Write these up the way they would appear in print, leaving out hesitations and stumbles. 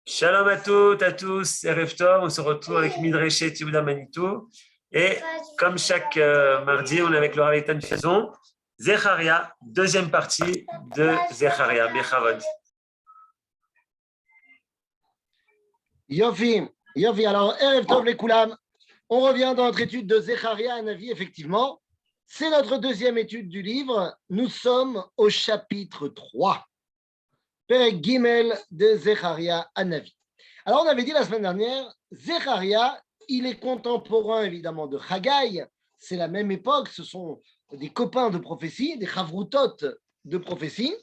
Shalom à toutes, à tous, Erev Tov, on se retrouve avec Midreshet Yehuda Manitou. Et comme chaque mardi, on est avec le Rav Eitan Fizon. Zecharia, deuxième partie de Zecharia, Bechavod. Yofi, alors Erev Tov les Koulam, on revient dans notre étude de Zecharia Hanavi, effectivement. C'est notre deuxième étude du livre. Nous sommes au chapitre 3. Perek Gimel de Zecharia Hanavi. Alors, on avait dit la semaine dernière, Zecharia, il est contemporain évidemment de Haggai. C'est la même époque, ce sont des copains de prophétie, des chavrutot de prophétie.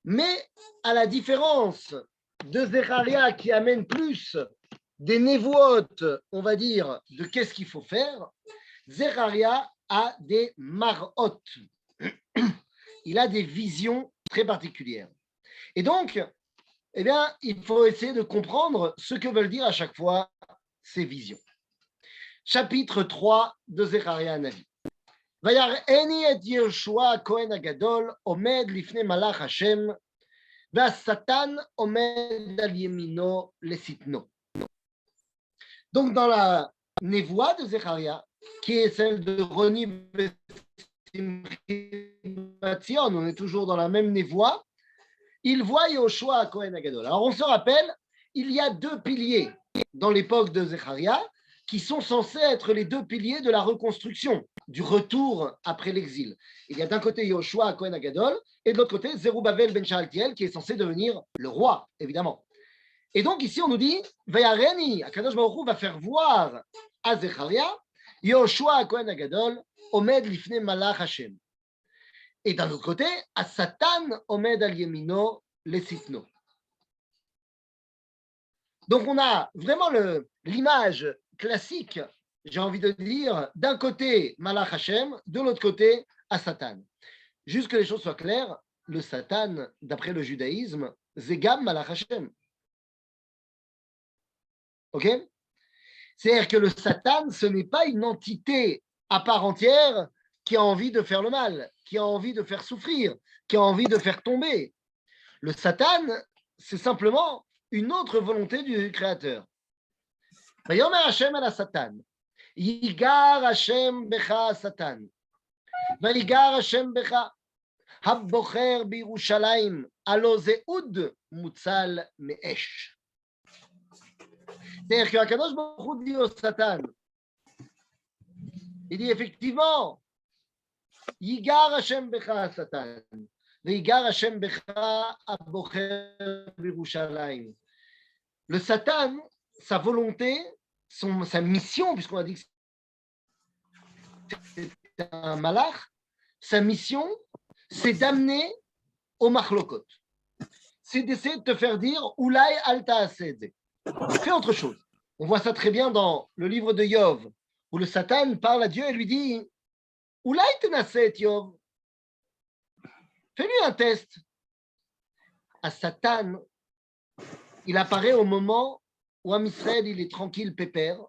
Mais à la différence de Zecharia qui amène plus des névotes, on va dire, de qu'est-ce qu'il faut faire, Zecharia a des marot. Il a des visions très particulières. Et donc, eh bien, il faut essayer de comprendre ce que veulent dire à chaque fois ces visions. Chapitre 3 de Zecharia Hanavi. Vayar'eni et Yehoshua Kohen Agadol omed lifnei malach Hashem ve'asatan omed al yemino lesitno. Donc, dans la névoie de Zecharia, qui est celle de Roni Simchi, on est toujours dans la même névoie, il voit Yehoshua à Kohen Agadol. Alors, on se rappelle, il y a deux piliers dans l'époque de Zecharia qui sont censés être les deux piliers de la reconstruction, du retour après l'exil. Il y a d'un côté Yehoshua à Kohen Agadol et de l'autre côté Zerubbabel ben Shaltiel qui est censé devenir le roi, évidemment. Et donc ici on nous dit Vayareni, Akadosh Baruch Hu va faire voir à Zecharia Yehoshua à Kohen Agadol omed lifnei malach Hashem. Et d'un autre côté, à Satan omed al yemino lesitno. Donc on a vraiment l'image classique, j'ai envie de dire, d'un côté Malach Hashem, de l'autre côté à Satan. Juste que les choses soient claires, le Satan, d'après le judaïsme, Zegam Malach Hashem. Ok? C'est-à-dire que le Satan, ce n'est pas une entité à part entière qui a envie de faire le mal, qui a envie de faire souffrir, qui a envie de faire tomber. Le Satan, c'est simplement une autre volonté du Créateur. Vayomer Hashem ala Satan, Yigar Hashem becha Satan, Vayigar Hashem becha, Habbocher b'Yerushalayim, alo ze'ud mutzal me'esh. C'est-à-dire qu'Akadosh Baruch Hu dit au Satan, il dit effectivement, Yigar Hashem becha Satan, Vayigar Hashem becha, Habbocher b'Yerushalayim. Le Satan, sa volonté, sa mission, puisqu'on a dit que c'est un malach, sa mission, c'est d'amener au machlokot. C'est d'essayer de te faire dire Oulai alta asedze. Fais autre chose. On voit ça très bien dans le livre de Yov, où le Satan parle à Dieu et lui dit Oulai tenaset Yov. Fais-lui un test. À Satan, il apparaît au moment où Am Israël, il est tranquille, pépère,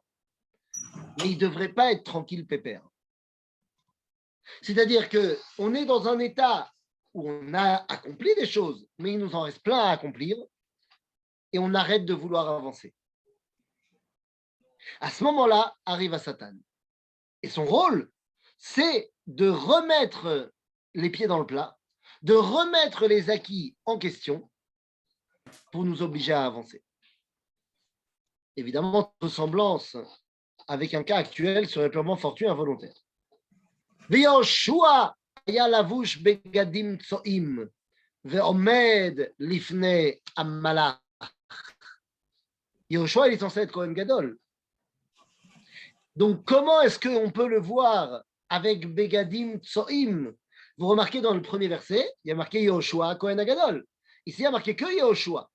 mais il ne devrait pas être tranquille, pépère. C'est-à-dire qu'on est dans un état où on a accompli des choses, mais il nous en reste plein à accomplir, et on arrête de vouloir avancer. À ce moment-là, arrive à Satan. Et son rôle, c'est de remettre les pieds dans le plat, de remettre les acquis en question pour nous obliger à avancer. Évidemment, ressemblance avec un cas actuel serait purement fortuit, involontaire. Yehoshua היה לבוש בגדים צועים ועומד לפני המלאך. Yehoshua, il est censé être Kohen Gadol. Donc, comment est-ce qu'on peut le voir avec Begadim Tsoim? Vous remarquez dans le premier verset, il y a marqué Yehoshua, Kohen Gadol. Ici, il y a marqué que Yehoshua.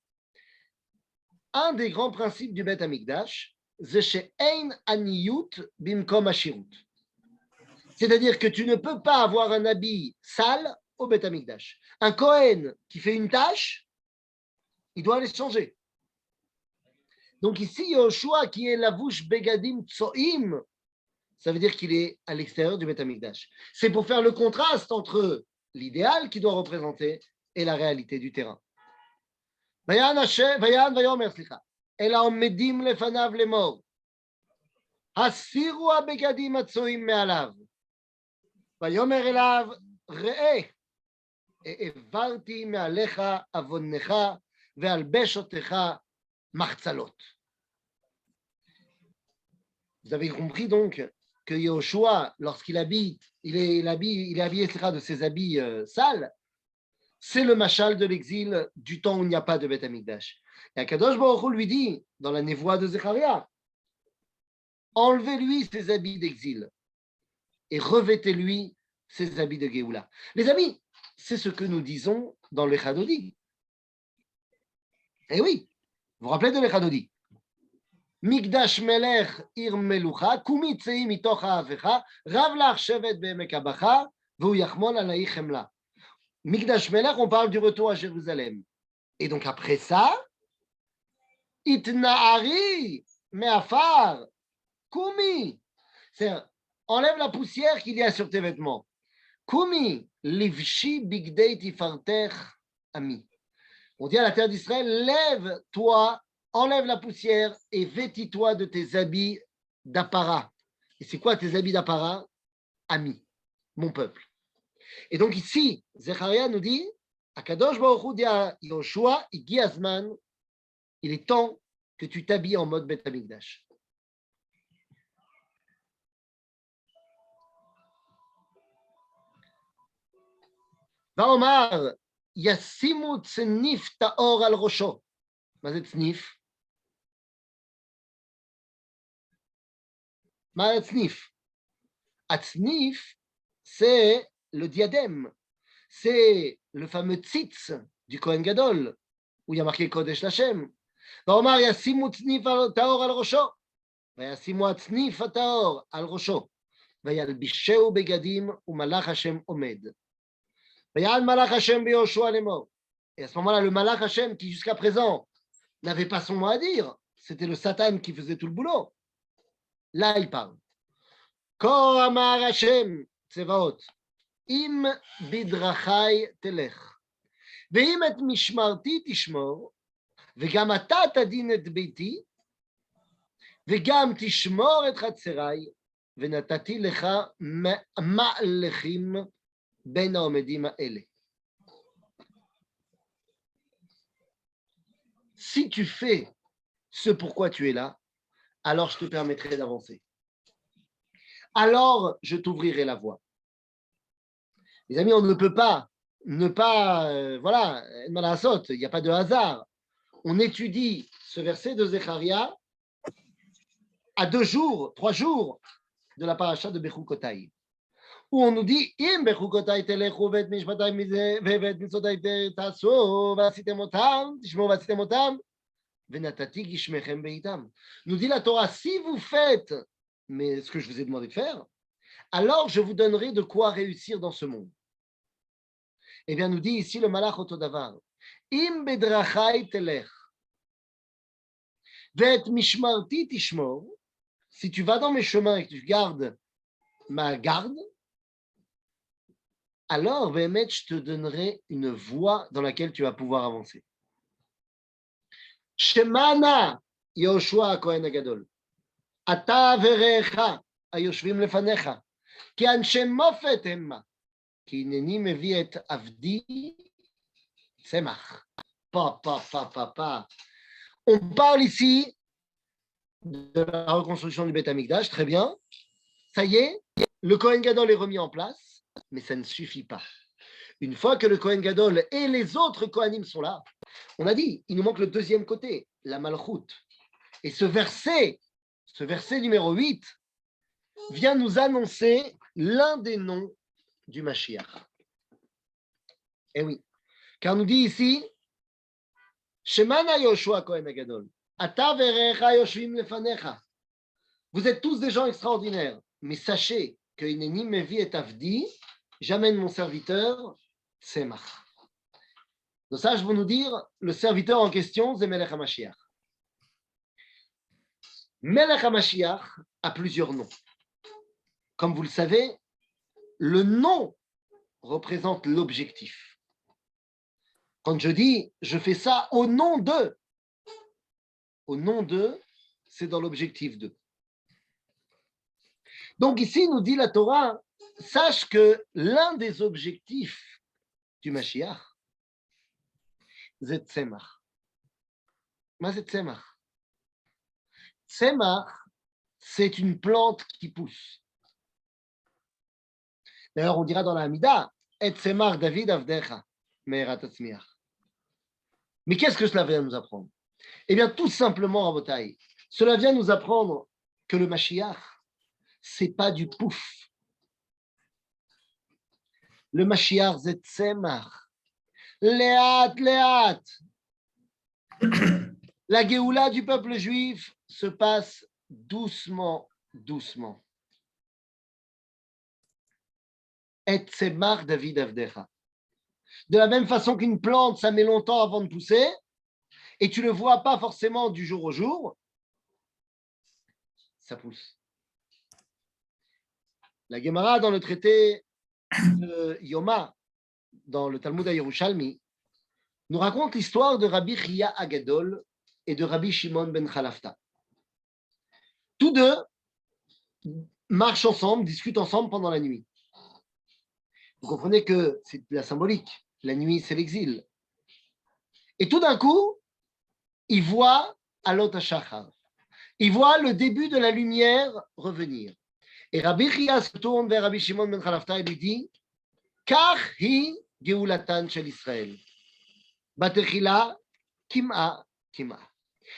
Un des grands principes du Bet Amikdash, c'est she'ein aniyut bimkom ashirut. C'est-à-dire que tu ne peux pas avoir un habit sale au Bet Amikdash. Un Kohen qui fait une tâche, il doit aller se changer. Donc ici, Yehoshua qui est lavouche begadim tsoim, ça veut dire qu'il est à l'extérieur du Bet Amikdash. C'est pour faire le contraste entre l'idéal qu'il doit représenter et la réalité du terrain. ויאמר, אלא עומדים לפניו לאמור, הסירו הבגדים הצועים מעליו. ויאמר אליו, ראה, העברתי מעליך עוונך והלבש אותך מחצלות. Vous avez compris donc que Yehoshua, lorsqu'il habite, il est habillé de ses habits sales, c'est le machal de l'exil du temps où il n'y a pas de Beth Amikdash. Et Akadosh Baruch Hu lui dit, dans la névoie de Zecharia, enlevez-lui ses habits d'exil et revêtez-lui ses habits de Géoula. Les amis, c'est ce que nous disons dans le Chadodi. Eh oui, vous vous rappelez de l'Echadodi? Mikdash melech ir melucha, kumi tzei mitoch ha'avecha, rav lach shevet be'emek habacha, v'hu yachmol alai chemla. Mikdash melech, on parle du retour à Jérusalem. Et donc après ça, itna'ari me'afar, kumi. C'est-à-dire, enlève la poussière qu'il y a sur tes vêtements. Kumi, livshi bigdei tifartech ami. On dit à la terre d'Israël, lève-toi, enlève la poussière et vêtis-toi de tes habits d'apparat. Et c'est quoi tes habits d'apparat? Ami, mon peuple. Et donc ici, Zecharia nous dit, Akadosh Baruch Hu dit à Yoshua, Igi Azman, il est temps que tu t'habilles en mode Beth Amikdash. Vaomar, Yassimu tsnif ta'or al rosho. מה זה צניף? מה זה צניף? הצניף, c'est le diadème. C'est le fameux tzitz du Kohen Gadol, où il y a marqué Kodesh Lashem. ואומר, ישימו צניף טהור על ראשו, וישימו הצניף הטהור על ראשו, וילבישהו בגדים, ומלאך השם עומד. ויען מלאך השם ביהושע לאמור. Et à ce moment-là, le Malach Hashem, qui jusqu'à présent n'avait pas son mot à dire, c'était le Satan qui faisait tout le boulot. Là, il parle. Ko amar Hashem, Tsevaot, im bidrachai telech, ve'im et mishmarti tishmor, ve'gam ata tadin et beiti, ve'gam tishmor et chatzerai, ve'natati lecha ma'lechim ben ha'omedim ha'ele. Si tu fais ce pourquoi tu es là, alors je te permettrai d'avancer. Alors je t'ouvrirai la voie. Les amis, on ne peut pas ne pas, voilà, il n'y a pas de hasard. On étudie ce verset de Zecharia à 2 jours, 3 jours de la paracha de Bechukotai, où on nous dit Im Bechukotai telechu vet mishpatai vevet mitzotai tasu vasitem otam tishmo vasitem otam venatati gishmechem beitam. Nous dit la Torah, si vous faites mais ce que je vous ai demandé de faire, alors je vous donnerai de quoi réussir dans ce monde. Eh bien, nous dit ici le Malach Otodavar, Im bedrachai telech vet mishmarti tishmor, si tu vas dans mes chemins et que tu gardes ma garde, alors, Béhémet, je te donnerai une voie dans laquelle tu vas pouvoir avancer. Shemana Yehoshua Kohen Agadol, Ata verecha ayoshvim lefanecha, ki anshe mofet hemma, ki ineni mevi et avdi tzemach. Pa. On parle ici de la reconstruction du Beth Amikdash, très bien. Ça y est, le Kohen Gadol est remis en place. Mais ça ne suffit pas. Une fois que le Kohen Gadol et les autres Kohanim sont là, on a dit, il nous manque le deuxième côté, la Malchut. Et ce verset numéro 8, vient nous annoncer l'un des noms du Mashiach. Eh oui, car nous dit ici, Shemana Yoshua Kohen Gadol, Ata verecha yoshvim lefanecha. Vous êtes tous des gens extraordinaires, mais sachez que Ineni mevi et avdi, j'amène mon serviteur, Tzemach. Donc ça, je veux nous dire, le serviteur en question, c'est Melech HaMashiach. Melech HaMashiach a plusieurs noms. Comme vous le savez, le nom représente l'objectif. Quand je dis je fais ça au nom d'eux, c'est dans l'objectif d'eux. Donc ici, nous dit la Torah, sache que l'un des objectifs du Mashiach, c'est Tzemach. Mais c'est Tzemach. Tzemach, c'est une plante qui pousse. D'ailleurs, on dira dans la Hamida, Et Tzemach David Avdecha, Me'erat Hatzmiach. Mais qu'est-ce que cela vient nous apprendre? Eh bien, tout simplement, Rabotai, cela vient nous apprendre que le Mashiach, c'est pas du pouf. Le Mashiach, c'est Tzemach. Léat. La Géoula du peuple juif se passe doucement. Et Tzemach David Avdecha. De la même façon qu'une plante, ça met longtemps avant de pousser, et tu ne le vois pas forcément du jour au jour, ça pousse. La Gemara, dans le traité de Yoma, dans le Talmud HaYerushalmi, nous raconte l'histoire de Rabbi Chia Agadol et de Rabbi Shimon ben Chalafta. Tous deux marchent ensemble, discutent ensemble pendant la nuit. Vous comprenez que c'est de la symbolique. La nuit, c'est l'exil. Et tout d'un coup, ils voient Alot HaShachar. Ils voient le début de la lumière revenir. Et Rabbi Chia se tourne vers Rabbi Shimon ben Chalafta et lui dit Kach hi geulatan shel Israël. Batechila kim'a.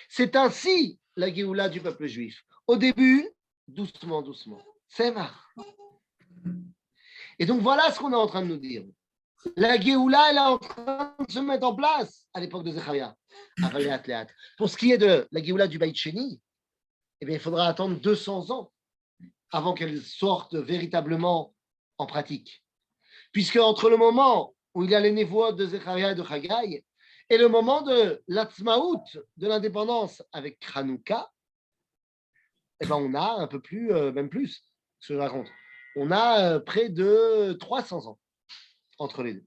C'est ainsi la Géoula du peuple juif. Au début, doucement. C'est marre. Et donc voilà ce qu'on est en train de nous dire. La Géoula, elle est en train de se mettre en place à l'époque de Zecharia. Pour ce qui est de la Géoula du Beit Sheni, eh bien, il faudra attendre 200 ans avant qu'elle sorte véritablement en pratique. Puisque entre le moment où il y a les névoies de Zecharia et de Chagai, et le moment de l'Atzmaout, de l'indépendance avec Hanouka, eh ben on a un peu plus, même plus, ce que je raconte. On a près de 300 ans entre les deux.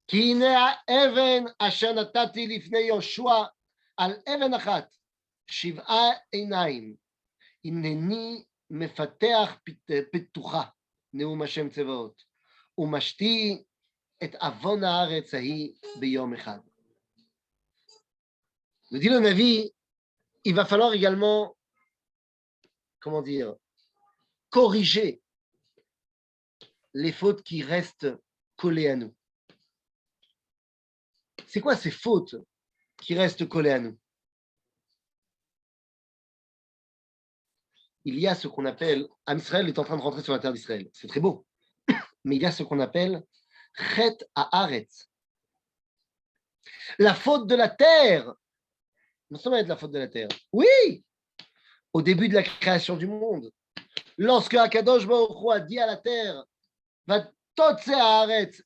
כי הנה האבן אשר נתתי לפני יהושע על אבן אחת 7 עיניים הנני מפתח פיתוחה נאום השם צבאות ומשתי את עוון הארץ ההיא ביום אחד. Nous dit le Navi, il va falloir également, comment dire, corriger les fautes qui restent collées à nous. C'est quoi ces fautes qui restent collées à nous? Il y a ce qu'on appelle, Am Israël est en train de rentrer sur la terre d'Israël, c'est très beau, mais il y a ce qu'on appelle Chet Haaretz. La faute de la terre. Non seulement la faute de la terre. Oui, au début de la création du monde, lorsque Akadosh Baruch Hu a dit à la terre, va totze haaretz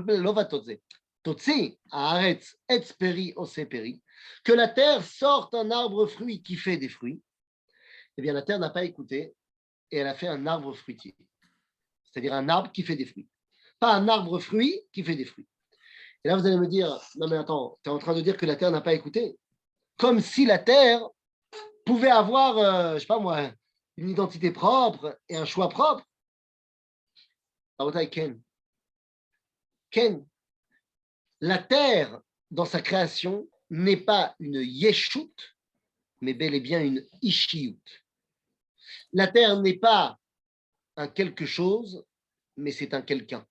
lo va totze, totzi haaretz etz peri ose peri, que la terre sorte un arbre fruit qui fait des fruits. Eh bien, la terre n'a pas écouté et elle a fait un arbre fruitier, c'est-à-dire un arbre qui fait des fruits, pas un arbre fruit qui fait des fruits. Et là, vous allez me dire, non mais attends, tu es en train de dire que la terre n'a pas écouté, comme si la terre pouvait avoir, je sais pas moi, une identité propre et un choix propre. Ken. La terre, dans sa création, n'est pas une yeshut, mais bel et bien une ishiyut. La terre n'est pas un quelque chose, mais c'est un quelqu'un.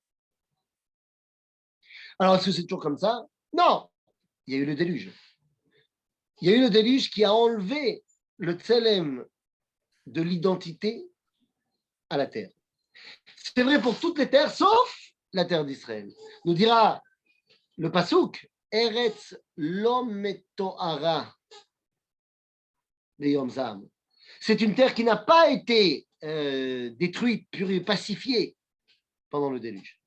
Alors, est-ce que c'est toujours comme ça? Non, il y a eu le déluge. Il y a eu le déluge qui a enlevé le tselem de l'identité à la terre. C'est vrai pour toutes les terres, sauf la terre d'Israël. Nous dira le Passouk, Eretz lo metohara beyom zam. C'est une terre qui n'a pas été détruite, purifiée, pacifiée pendant le déluge.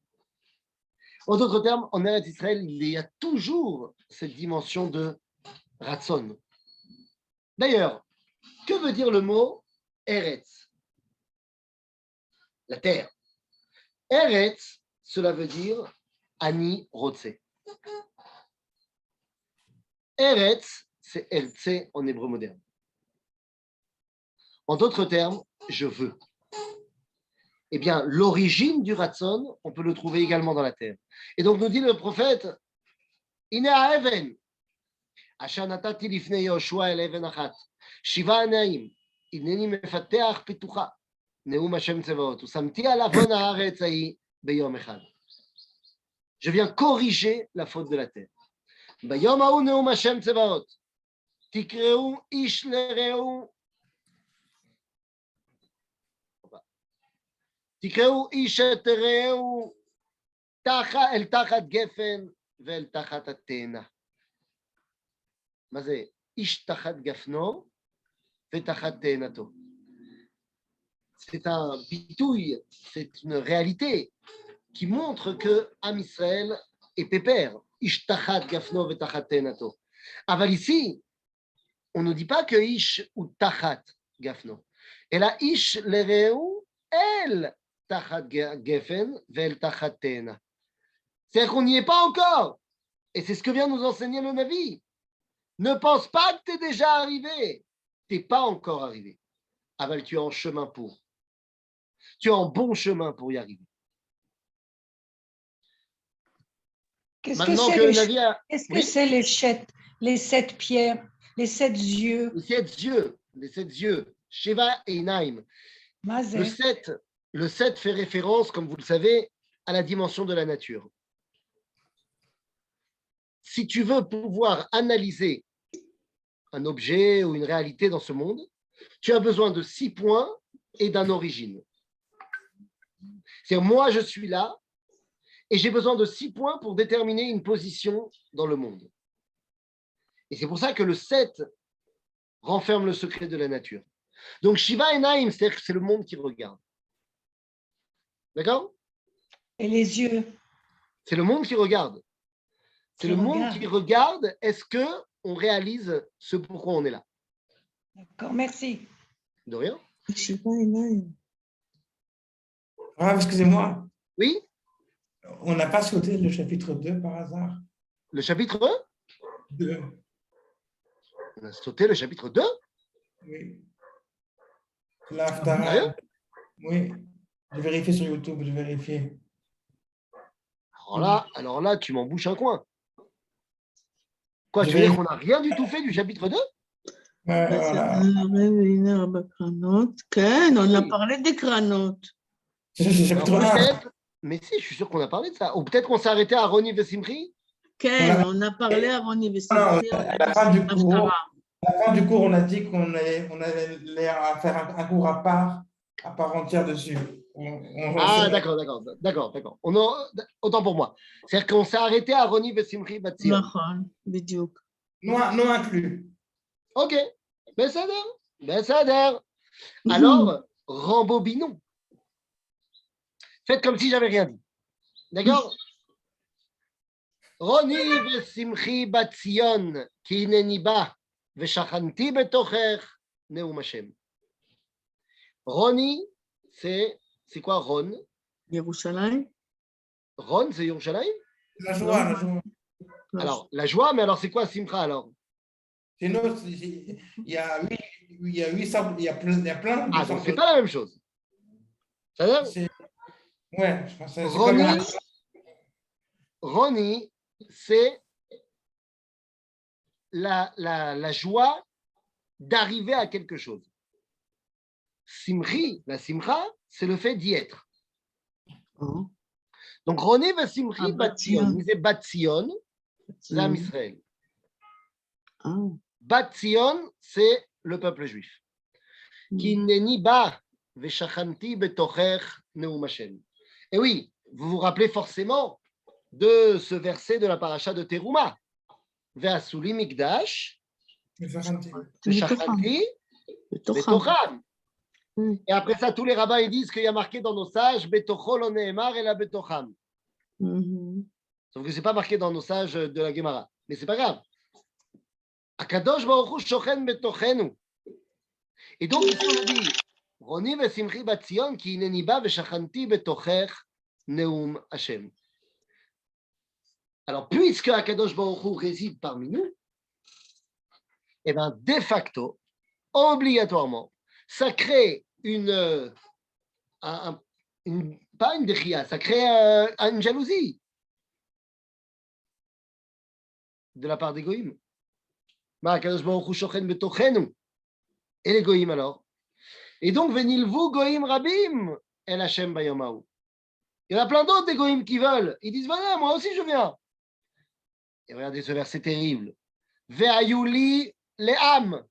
En d'autres termes, en Eretz Israël, il y a toujours cette dimension de Ratzon. D'ailleurs, que veut dire le mot Eretz? La terre. Eretz, cela veut dire Ani Rotse. Eretz, c'est Ertse en hébreu moderne. En d'autres termes, je veux. Eh bien, l'origine du Ratson, on peut le trouver également dans la terre. Et donc, nous dit le prophète, Ine ha'even, asher natati lifnei Yoshua el even achat, shiva anaim, ineni mefateach pitucha, neum Hashem tzevaot, usamti alavon haaretz hahi beyom echad. Je viens corriger la faute de la terre. Bayom hahu neum Hashem tzevaot, tikreu ish lereu, תקראו איש את רעהו אל תחת גפן ואל תחת התאנה. מה זה? איש תחת גפנו ותחת תאנתו. C'est un bitouille, c'est une réalité qui montre que Am Israël est pépère. Ish tachat gafno vetachat tenato. Aval ici, on ne dit pas que ish ou tachat gafno. Et là, ish lereu el tachat gefen vel tachat tena. C'est-à-dire qu'on n'y est pas encore. Et c'est ce que vient nous enseigner le Navi. Ne pense pas que tu es déjà arrivé. Tu n'es pas encore arrivé. Aval, tu es en chemin pour. Tu es en bon chemin pour y arriver. Qu'est-ce que c'est les sept pierres, les 7 yeux? Les sept yeux. Sheva et Naim. Le 7 fait référence, comme vous le savez, à la dimension de la nature. Si tu veux pouvoir analyser un objet ou une réalité dans ce monde, tu as besoin de 6 points et d'un origine. C'est-à-dire, moi, je suis là et j'ai besoin de 6 points pour déterminer une position dans le monde. Et c'est pour ça que le 7 renferme le secret de la nature. Donc, Shiva et Naim, c'est-à-dire que c'est le monde qui regarde. D'accord? Et les yeux? C'est le monde qui regarde. C'est le monde qui regarde. Est-ce qu'on réalise ce pourquoi on est là? D'accord, merci. De rien. Ah, excusez-moi. Oui? On n'a pas sauté le chapitre 2 par hasard? Le chapitre 2. On a sauté le chapitre 2? Oui. L'Haftara. Oui. Je vérifie sur YouTube, je vérifie. Alors là, tu m'en bouches un coin. Quoi, tu veux dire qu'on n'a rien du tout fait du chapitre 2? Voilà. On a parlé des crânotes. Mais si, je suis sûr qu'on a parlé de ça. Ou peut-être qu'on s'est arrêté à Roni Vesimri? On a parlé à Roni Vesimri. À la fin du cours, on a dit qu'on allait faire un cours à part entière dessus. D'accord. Autant pour moi. C'est-à-dire qu'on s'est arrêté à Roni Vesimri Batsion. Non inclus. Ok. Bessader. Alors, rembobinons. Faites comme si j'avais rien dit. D'accord? Roni Vesimri Batsion, ki ineni ba, veshachanti betocher, neum Hashem. Roni, c'est quoi Ron? Yerushalayim. Ron, c'est Yerushalayim? La joie. Alors, la joie, mais alors c'est quoi Simcha alors? Il y a plein de... Ah, donc c'est pas la même chose. C'est-à-dire? Ouais, je pense que c'est pas mal. Roni, c'est la joie d'arriver à quelque chose. Simchi, la simcha, c'est le fait d'y être. Donc, Roni va simchi batzion. Il disait batzion, c'est l'âme Israël. Batzion, c'est le peuple juif. Ki neni ba veshachanti betocher neum Hashem. Et oui, vous vous rappelez forcément de ce verset de la paracha de Teruma. Ve'asuli mikdash veshachanti betocham. Et après ça, tous les rabbins ils disent qu'il y a marqué dans nos sages Betocho lo ne'emar ela betocham. Sauf que ce n'est pas marqué dans nos sages de la Gemara. Mais ce n'est pas grave. Akadosh Baruch Hu shochen betochenu. Et donc, ici on dit Roni vesimchi batzion ki ineni ba veshachanti betocher Neum Hashem. Alors, puisque Akadosh Baruch Hu réside parmi nous, eh bien, de facto, obligatoirement, ça crée pas une déchia, ça crée une jalousie de la part des goïms. Akadosh Baruch Hu shochen betochenu. Et les goïms alors? Et donc, venilvu goïm rabim el Hashem bayomahu. Il y en a plein d'autres des goïms qui veulent. Ils disent, voilà, moi aussi je viens. Et regardez ce verset terrible. Ve'ayuli le'am.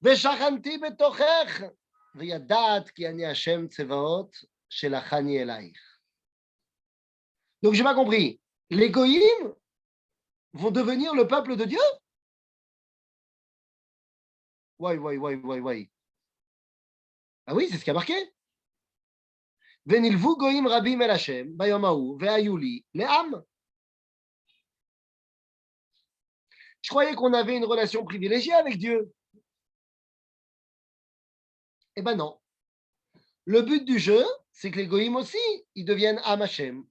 Ve'shachanti betochech. Ve'yadat ki ani Hashem tsevaot shelachani elaich. Donc, je n'ai pas compris. Les goïms vont devenir le peuple de Dieu? Ouais. Ah oui, c'est ce qui a marqué. Venilvu goïm rabim el Hashem, bayomahu, ve'ayuli, le'am. Je croyais qu'on avait une relation privilégiée avec Dieu. Eh ben non. Le but du jeu, c'est que les goïm aussi, ils deviennent Am Hashem.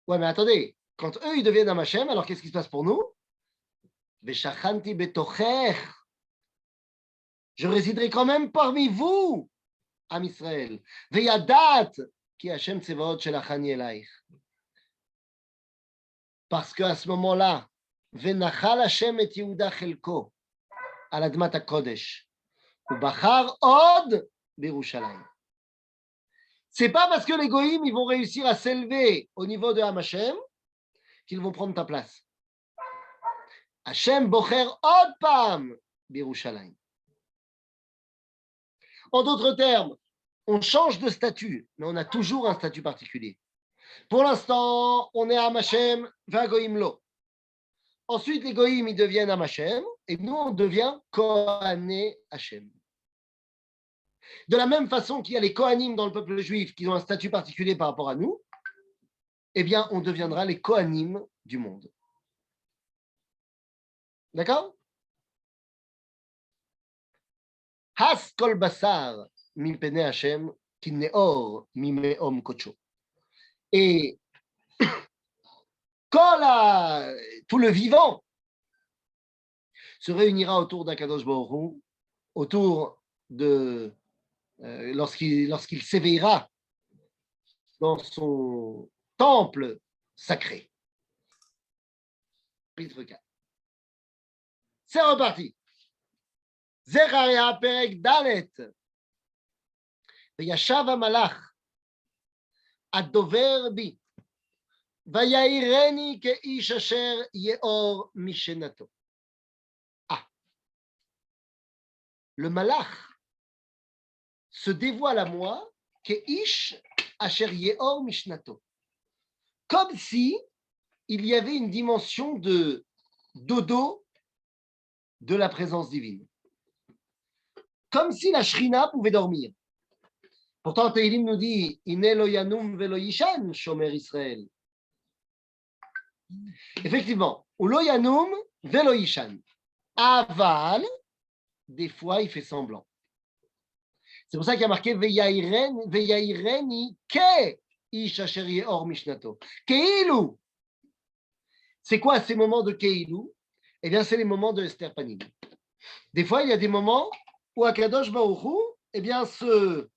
Ouais, mais attendez, quand eux, ils deviennent Am Hashem, alors qu'est-ce qui se passe pour nous? Ve'shachanti betochech. Je résiderai quand même parmi vous, Am Israël. Ve'yadat ki Hashem tsevaot shelachani elaich. Parce qu'à ce moment-là, Ve'nachal Hashem et Yehuda chelko al admat hakodesh ubachar od b'Yerushalayim. C'est pas parce que les goïms ils vont réussir à s'élever au niveau de Am Hashem qu'ils vont prendre ta place. Hashem bocher od pam b'Yerushalayim. En d'autres termes, on change de statut, mais on a toujours un statut particulier. Pour l'instant, on est Am Hashem, v'agoïm lo. Ensuite, les goïms, ils deviennent Am Hashem, et nous, on devient Kohané Hashem. De la même façon qu'il y a les Kohanim dans le peuple juif qui ont un statut particulier par rapport à nous, eh bien, on deviendra les Kohanim du monde. D'accord? Has kol basar min pene Hashem ki neor mi me'om kocho. Et tout le vivant se réunira autour d'Akadosh Baruch Hu, autour de lorsqu'il s'éveillera dans son temple sacré. Chapitre 4. C'est reparti. Zecharia perek dalet. V'yashav hamalach adover bi. Vayaireni keish asher yeor mishenato. Ah. Le malach se dévoile à moi keish asher yeor mishnato. Comme si il y avait une dimension de dodo de la présence divine. Comme si la Shrina pouvait dormir. Pourtant, Tehillim nous dit Ine lo yanum velo yishan, shomer Israël. Effectivement, ou lo yanum velo yishan. Aval, des fois, il fait semblant. C'est pour ça qu'il y a marqué Veyaireni ke ish asher yeor mishnato. Keilu. C'est quoi ces moments de Keilu? Eh bien, c'est les moments de Esther Panim. Des fois, il y a des moments où Akadosh Baruch Hu, eh bien, ce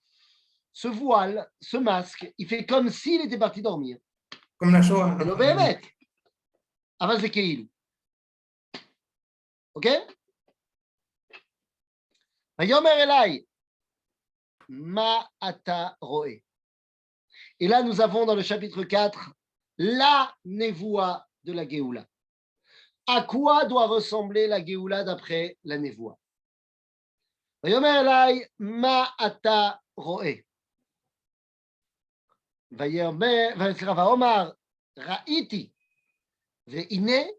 voile, ce masque, il fait comme s'il était parti dormir. Comme la Shoah. Et l'Ovémet. Avant, c'est Keilu. OK? Vayomer Elai, Ma ata roe. Et là, nous avons dans le chapitre 4 la névoie de la Géoula. À quoi doit ressembler la Géoula d'après la névoie? Vayomer Elai, Ma ata roe. Vaomar Ra'iti. Ve'ine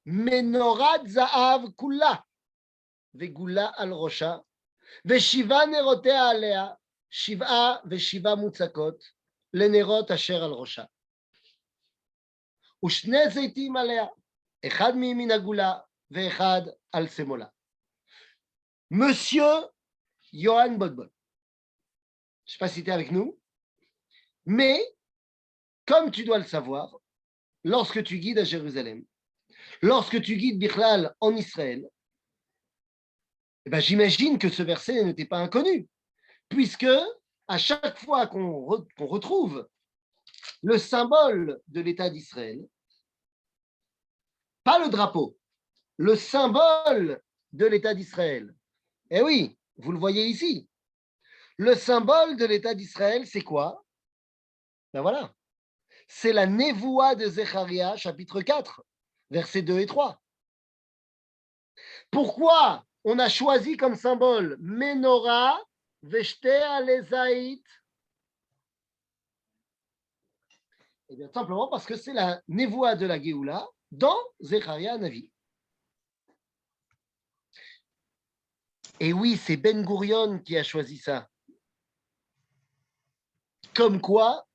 menorat za'av kula. Ve'gula al rosha. Ve'shiva nerotea alea. Shiva ve'shiva mutzakot. לנרות אשר על ראשה. ושני זיתים עליה, אחד מימין הגולה ואחד על שמאלה. Monsieur Johan Bodbon, Je ne sais pas si tu es avec nous, mais comme tu dois le savoir, lorsque tu guides à Jérusalem, lorsque tu guides Bichlal en Israël, eh ben, j'imagine que ce verset ne t'est pas inconnu, puisque à chaque fois qu'on retrouve le symbole de l'État d'Israël, pas le drapeau, le symbole de l'État d'Israël. Eh oui, vous le voyez ici. Le symbole de l'État d'Israël, c'est quoi? Ben voilà, c'est la Névoua de Zecharia, chapitre 4, versets 2 et 3. Pourquoi on a choisi comme symbole Menorah, Veshte Alezaït? Eh bien, simplement parce que c'est la Névoua de la Géoula dans Zecharia Navi. Et oui, c'est Ben Gurion qui a choisi ça. Comme quoi,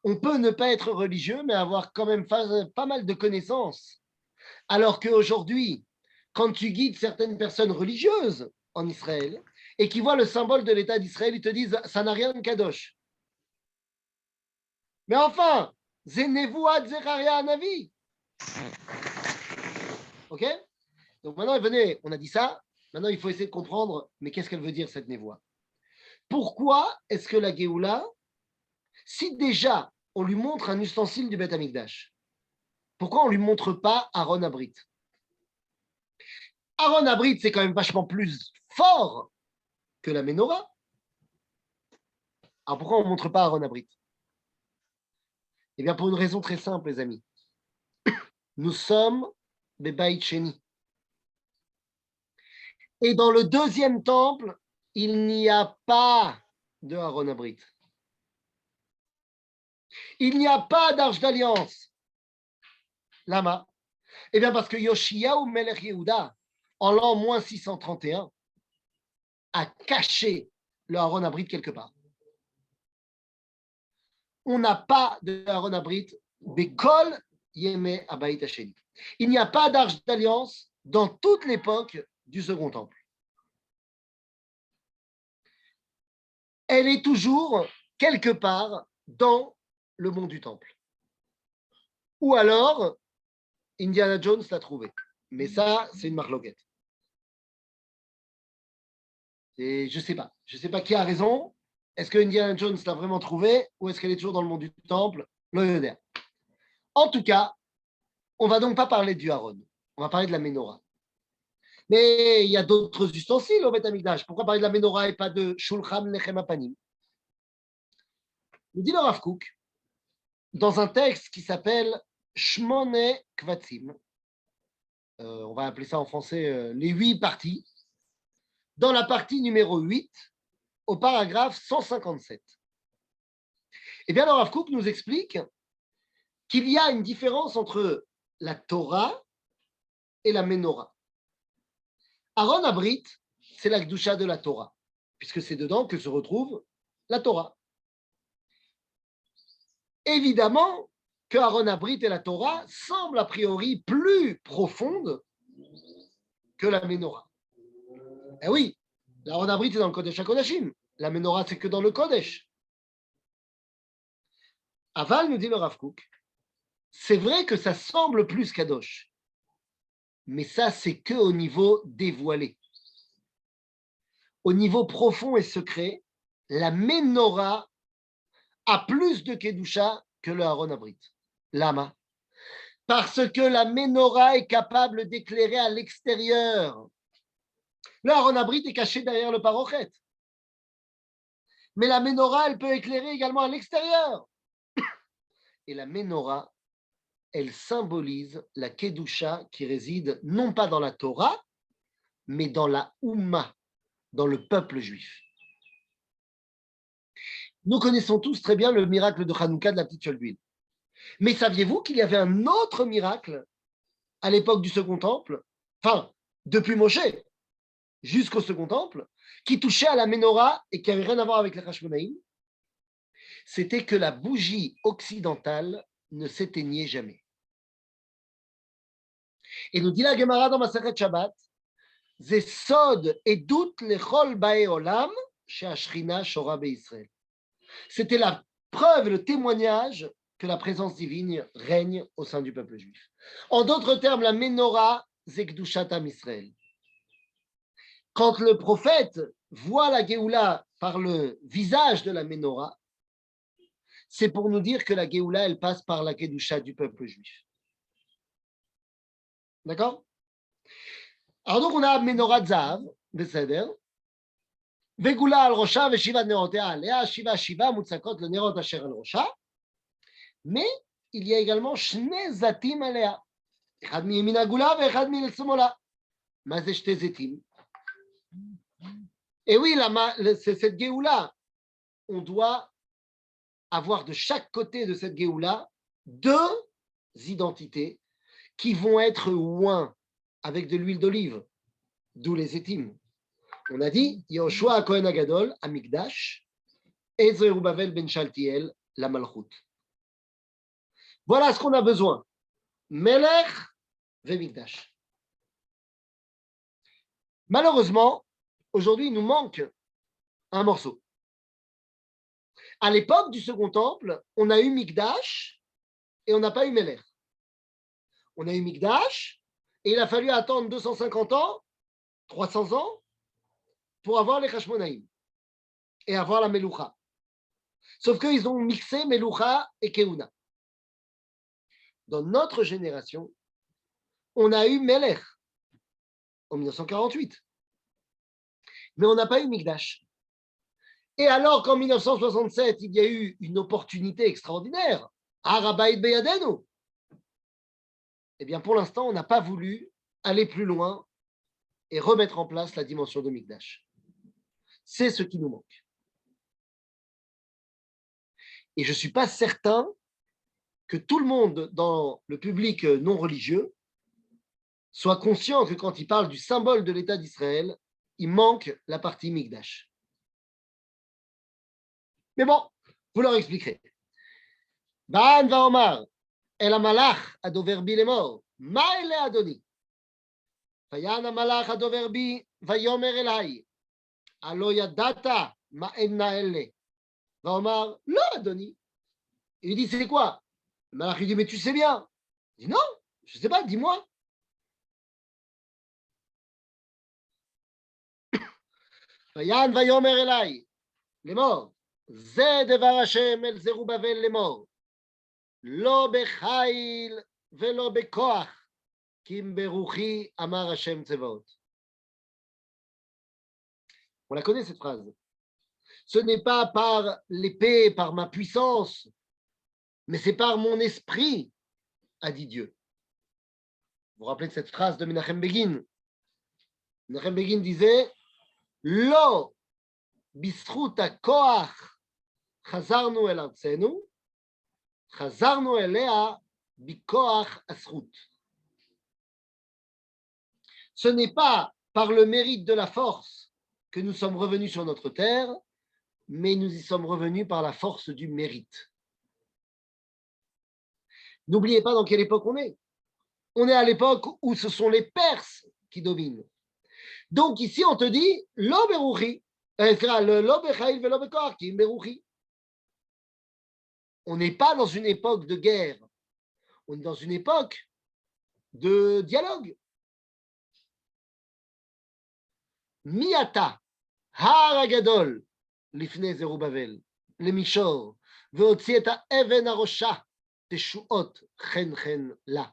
on peut ne pas être religieux, mais avoir quand même pas mal de connaissances. Alors qu'aujourd'hui, quand tu guides certaines personnes religieuses en Israël et qui voient le symbole de l'État d'Israël, ils te disent ça n'a rien de kadosh. Mais enfin, Zenevoua Zecharia Anavi. Ok? Donc maintenant, venez, on a dit ça. Maintenant, il faut essayer de comprendre, mais qu'est-ce qu'elle veut dire cette névoie? Pourquoi est-ce que la Géoula, si déjà on lui montre un ustensile du Beth Amikdash, pourquoi on ne lui montre pas Aaron Abrit? Aaron Abrit, c'est quand même vachement plus fort que la Ménorah. Alors pourquoi on ne montre pas Aaron Abrit? Eh bien, pour une raison très simple, les amis. Nous sommes des Baït Sheni. Et dans le deuxième temple, il n'y a pas de Aaron Abrit. Il n'y a pas d'arche d'alliance. Lama. Eh bien, parce que Yoshiyahu Melech Yehuda, en l'an moins 631, a caché le Aaron Abrit quelque part. On n'a pas de Aaron Abrit, Bekol Yeme Abayit Hasheni. Il n'y a pas d'arche d'alliance dans toute l'époque du Second Temple. Elle est toujours quelque part dans le mont du Temple. Ou alors, Indiana Jones l'a trouvé. Mais ça, c'est une marloquette. Et je ne sais pas. Je ne sais pas qui a raison. Est-ce que Indiana Jones l'a vraiment trouvé ou est-ce qu'elle est toujours dans le mont du Temple? En tout cas, on ne va donc pas parler du Aaron. On va parler de la Ménorah. Mais il y a d'autres ustensiles au Beth Amikdash. Pourquoi parler de la Ménorah et pas de Shulchan Lechem Apanim? Nous dit le Rav Kook dans un texte qui s'appelle Shmone Kvatzim. On va appeler ça en français les 8 parties. Dans la partie numéro 8, au paragraphe 157. Eh bien, le Rav Kook nous explique qu'il y a une différence entre la Torah et la Ménorah. Aaron Abrit, c'est la Kedusha de la Torah, puisque c'est dedans que se retrouve la Torah. Évidemment que Aaron Abrit et la Torah semblent a priori plus profondes que la Ménorah. Eh oui, l'Aaron Abrit est dans le Kodesh HaKodashim. La Ménorah, c'est que dans le Kodesh. Aval, nous dit le Rav Kook, c'est vrai que ça semble plus Kadosh. Mais ça, c'est que au niveau dévoilé. Au niveau profond et secret, la Ménorah a plus de Kedusha que le Aaron Abrit. Lama. Parce que la Ménorah est capable d'éclairer à l'extérieur. Le Aaron Abrit est caché derrière le parochet. Mais la Ménorah, elle peut éclairer également à l'extérieur. Et la Ménorah, elle symbolise la Kedusha qui réside non pas dans la Torah, mais dans la Oumma, dans le peuple juif. Nous connaissons tous très bien le miracle de Hanouka de la petite fiole d'huile. Mais saviez-vous qu'il y avait un autre miracle à l'époque du Second Temple, enfin, depuis Moshe jusqu'au Second Temple, qui touchait à la Ménorah et qui n'avait rien à voir avec les Hashmonaïm? C'était que la bougie occidentale ne s'éteignait jamais. Et nous dit la Gemara dans Masechet Shabbat, Zesod edut lechol bae olam chez Ashrina Shora Israël. C'était la preuve, le témoignage que la présence divine règne au sein du peuple juif. En d'autres termes, la menorah, c'est Kedushat Am Israël. Quand le prophète voit la Géoula par le visage de la menorah, c'est pour nous dire que la Géoula, elle passe par la Kedusha du peuple juif. D'accord? Alors donc, on a menorah Zahav, Beseder, Vegula al Rosha, Veshiva Nerotea Alea, Shiva Shiva, Mutsakot, le Nerot Asher al Rosha. Mais il y a également Shne Zatim Alea. Echad mi Yemin Agula, Echad mi Lesomola. Mazé Shte Zetim. Et oui, c'est cette Géoula. On doit avoir de chaque côté de cette Géoula deux identités qui vont être oints avec de l'huile d'olive, d'où les étimes. On a dit Yoshua Kohen Agadol, Amigdash, et Zerubbabel ben Shaltiel, la Malchut. Voilà ce qu'on a besoin. Melech ve Migdash. Malheureusement, aujourd'hui, il nous manque un morceau. À l'époque du Second Temple, on a eu Migdash et on n'a pas eu Melech. On a eu Migdash et il a fallu attendre 250 ans, 300 ans, pour avoir les Hashmonaïm et avoir la Meloucha. Sauf qu'ils ont mixé Meloucha et Keuna. Dans notre génération, on a eu Melech en 1948. Mais on n'a pas eu Migdash. Et alors qu'en 1967, il y a eu une opportunité extraordinaire, Harabait Beyadenu, eh bien pour l'instant, on n'a pas voulu aller plus loin et remettre en place la dimension de Migdash. C'est ce qui nous manque. Et je ne suis pas certain que tout le monde dans le public non religieux soit conscient que quand il parle du symbole de l'État d'Israël, il manque la partie Migdash. Mais bon, vous leur expliquerez. Ba'an va Omar, El Amalach adover bi lemor, ma ele Adoni. Vayan Amalach adover bi, vayomer elai. Alo yadata ma enna elle. Va Omar, lo Adoni. Il dit, c'est quoi? Le Malach lui dit, mais tu sais bien. Il dit, non, je ne sais pas, dis-moi. Vayan vayomer elai. lemor. זה דבר השם אל זרובבל לאמור, לא בחיל ולא בכוח, כי אם ברוחי אמר השם צבאות. On la connaît cette phrase. Ce n'est pas par l'épée, par ma puissance, mais c'est par mon esprit, a dit Dieu. Vous vous rappelez de cette phrase de Menachem Begin? Menachem Begin disait, Lo bisrut hakoach חזרנו אל ארצנו, חזרנו אליה בכוח הזכות. Ce n'est pas par le mérite de la force que nous sommes revenus sur notre terre, mais nous y sommes revenus par la force du mérite. N'oubliez pas dans quelle époque on est. On est à l'époque où ce sont les Perses qui dominent. Donc ici on te dit, lo beruchi, lo bechail velo bekoach, ki im beruchi. On n'est pas dans une époque de guerre, on est dans une époque de dialogue. Miata, har agadol, lifnei Zerubbabel, lemishor, veotzi et ha'even harosha, teshuot chen chen la.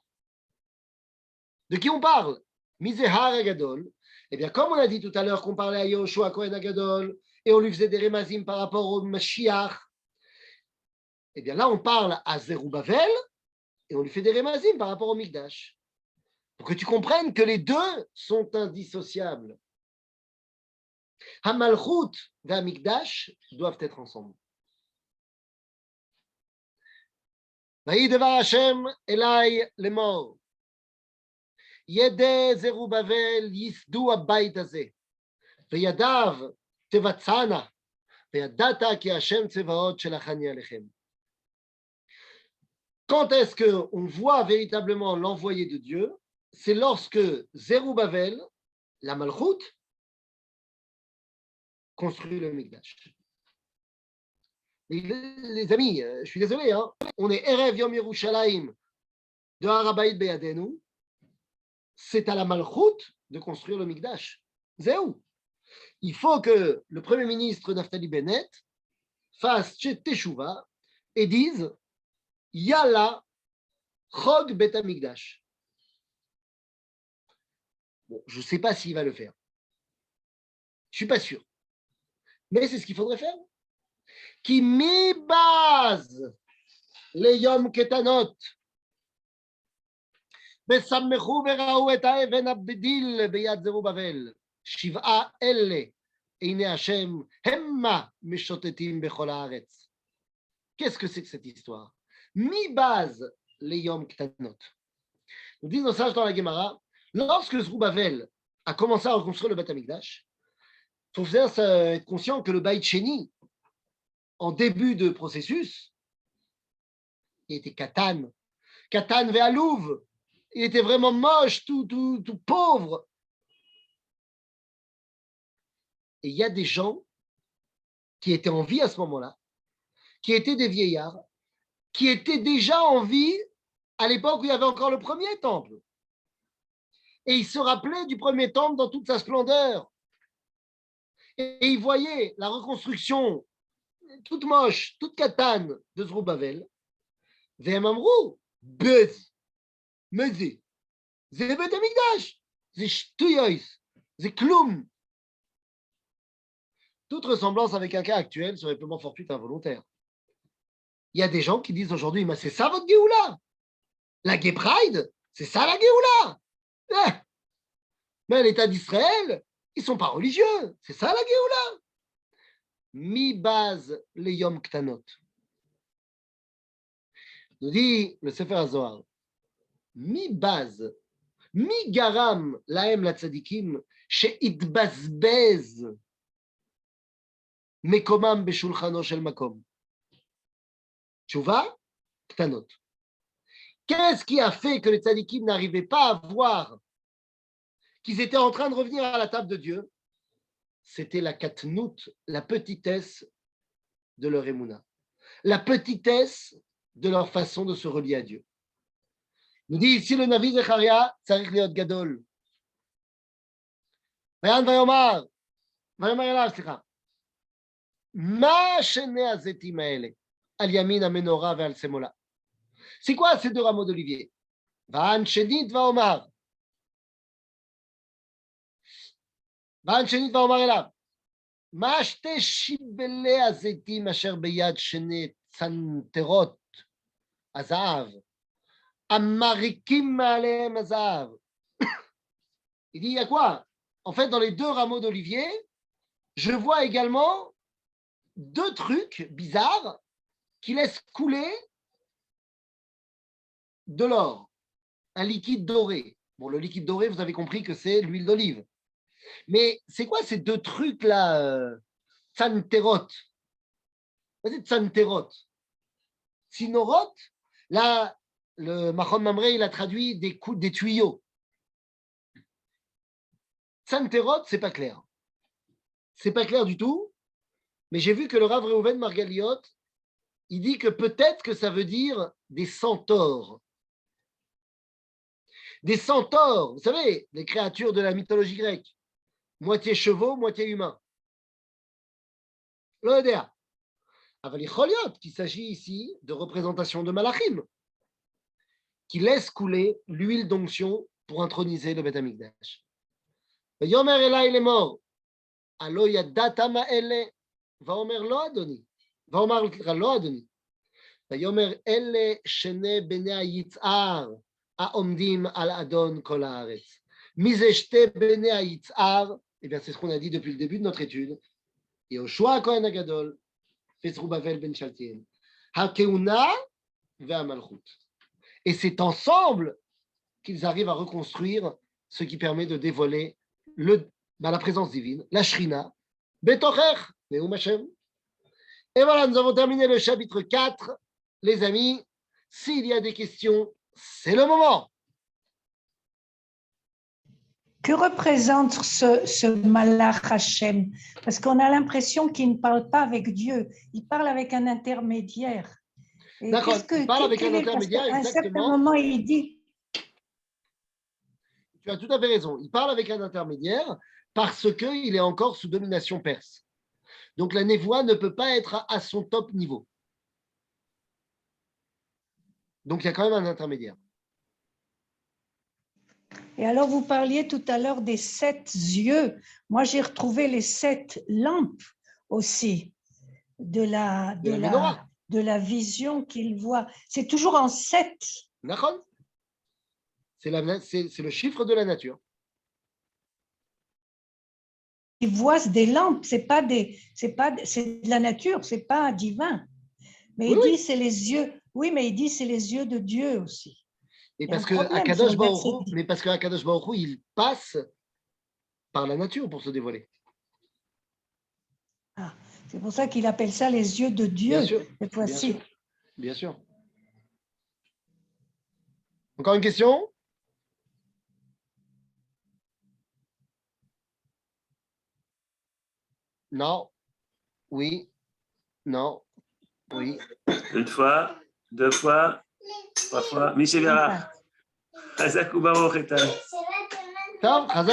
De qui on parle? Misé har agadol. Eh bien, comme on a dit tout à l'heure qu'on parlait à Yoshua Kohen Agadol et on lui faisait des remazim par rapport au Mashiach, eh bien là, on parle à Zerubbabel et on lui fait des remazim par rapport au Mikdash. Pour que tu comprennes que les deux sont indissociables. Hamalchut et Hamikdash doivent être ensemble. Vayi devar Hashem elai lemor. ידי זרובבל ייסדו הבית הזה, וידיו תבצענה, וידעת כי השם צבאות שלחני עליכם. Quand est-ce qu'on voit véritablement l'envoyé de Dieu? C'est lorsque Zerubbabel, la Malchut, construit le Mikdash. Les amis, je suis désolé, hein, on est Erev Yom Yerushalayim de Harabaït Beyadenu, c'est à la Malchout de construire le Mikdash. Zéou. Il faut que le Premier ministre Naftali Bennett fasse Teshuva et dise Yalla Chog Bet HaMikdash. Bon, je ne sais pas s'il va le faire. Je ne suis pas sûr. Mais c'est ce qu'il faudrait faire. Qui mi-base les Yom Ketanot ושמחו וראו את האבן הבדיל ביד זרובבל. 7 אלה עיני השם המה משוטטים בכל הארץ. Qu'est-ce que c'est que cette histoire? Mi-base les Yom Ketanot. Nous disons ça dans la Gemara. Lorsque Zerubbabel a commencé à reconstruire le Beth Amikdash, il faut être conscient que le Beit Sheni, en début de processus, il était Katan ve'alouv. Il était vraiment moche, tout pauvre. Et il y a des gens qui étaient en vie à ce moment-là, qui étaient des vieillards, qui étaient déjà en vie à l'époque où il y avait encore le premier temple. Et ils se rappelaient du premier temple dans toute sa splendeur. Et ils voyaient la reconstruction toute moche, toute katane de Zerubbabel. Ve'em amrou, buzz. Mais c'est Beth Amikdash, c'est Shtuyois, c'est Kloum. Toute ressemblance avec un cas actuel serait purement fortuite et involontaire. Il y a des gens qui disent aujourd'hui, mais c'est ça votre Géoula. La Gay Pride, c'est ça la Géoula. Mais l'État d'Israël, ils ne sont pas religieux. C'est ça la Géoula. Mi-base les Yom Ktanot. Nous dit le Sefer HaZohar. Mi-base, mi-garam laem la tzadikim, she'itbazbez mekomam beshulchano shel makom. Tchouva, ktanot. Qu'est-ce qui a fait que les tzadikim n'arrivaient pas à voir qu'ils étaient en train de revenir à la table de Dieu? C'était la katnout, la petitesse de leur émouna, la petitesse de leur façon de se relier à Dieu. Nous dit ici le Navi Zecharia, Tzarich Liot Gadol. Vayan vayomar elav, סליחה. מה שני הזיתים האלה, על ימין המנורה ועל שמאלה? C'est quoi ces deux rameaux d'olivier? ואן שנית ואומר. ואן שנית ואומר אליו. מה שתי שיבלי הזיתים אשר ביד שני צנתרות הזהב? Amarikim Alem Azav. Il dit, il y a quoi? En fait, dans les deux rameaux d'olivier, je vois également deux trucs bizarres qui laissent couler de l'or, un liquide doré. Bon, le liquide doré, vous avez compris que c'est l'huile d'olive. Mais c'est quoi ces deux trucs-là, Tsanterot? Vas-y, Tsanterot. Sinorot, là, le Mahon Mamre, il a traduit des tuyaux. Tsanterot, c'est pas clair. C'est pas clair du tout. Mais j'ai vu que le Rav Reuven Margaliot, il dit que peut-être que ça veut dire des centaures. Des centaures, vous savez, les créatures de la mythologie grecque. Moitié chevaux, moitié humains. L'Odéa. Avalicholiot, qu'il s'agit ici de représentation de Malachim, qui laisse couler l'huile d'onction pour introniser le Beth Amikdash. Yomer Elai il est mort. Alo yadata ma'ele. Vaomer lo adoni. Vaomer lo adoni. Yomer ele shene bene hayitzar haomdim al adon kol haaretz. Mise shte bene hayitzar. Eh bien, c'est ce qu'on a dit depuis le début de notre étude. Yehoshua Kohen Hagadol, Zerubbabel ben Shaltiel. Hakeuna ve'amalchut. Et c'est ensemble qu'ils arrivent à reconstruire ce qui permet de dévoiler la présence divine, la Shrina, Betocher, Neum Hashem. Et voilà, nous avons terminé le chapitre 4. Les amis, s'il y a des questions, c'est le moment. Que représente ce Malach Hashem? Parce qu'on a l'impression qu'il ne parle pas avec Dieu, il parle avec un intermédiaire. D'accord, il parle avec un intermédiaire, exactement. À un certain moment, il dit... Tu as tout à fait raison, il parle avec un intermédiaire parce qu'il est encore sous domination perse. Donc la névoie ne peut pas être à son top niveau. Donc il y a quand même un intermédiaire. Et alors, vous parliez tout à l'heure des 7 yeux. Moi, j'ai retrouvé les 7 lampes aussi de la vision qu'il voit. C'est toujours en 7. D'accord. C'est le chiffre de la nature. Il voit des lampes, c'est de la nature, c'est pas divin. Mais il dit c'est les yeux. Oui, mais il dit c'est les yeux de Dieu aussi. Et parce que Akadosh Baruch Hu, il passe par la nature pour se dévoiler. Ah, c'est pour ça qu'il appelle ça les yeux de Dieu. Bien sûr. Cette fois-ci. Bien sûr. Encore une question? Non. Oui. Non. Oui. Une fois, 2 fois, 3 fois. Michel Vera. Hazak Ubaruch Etan.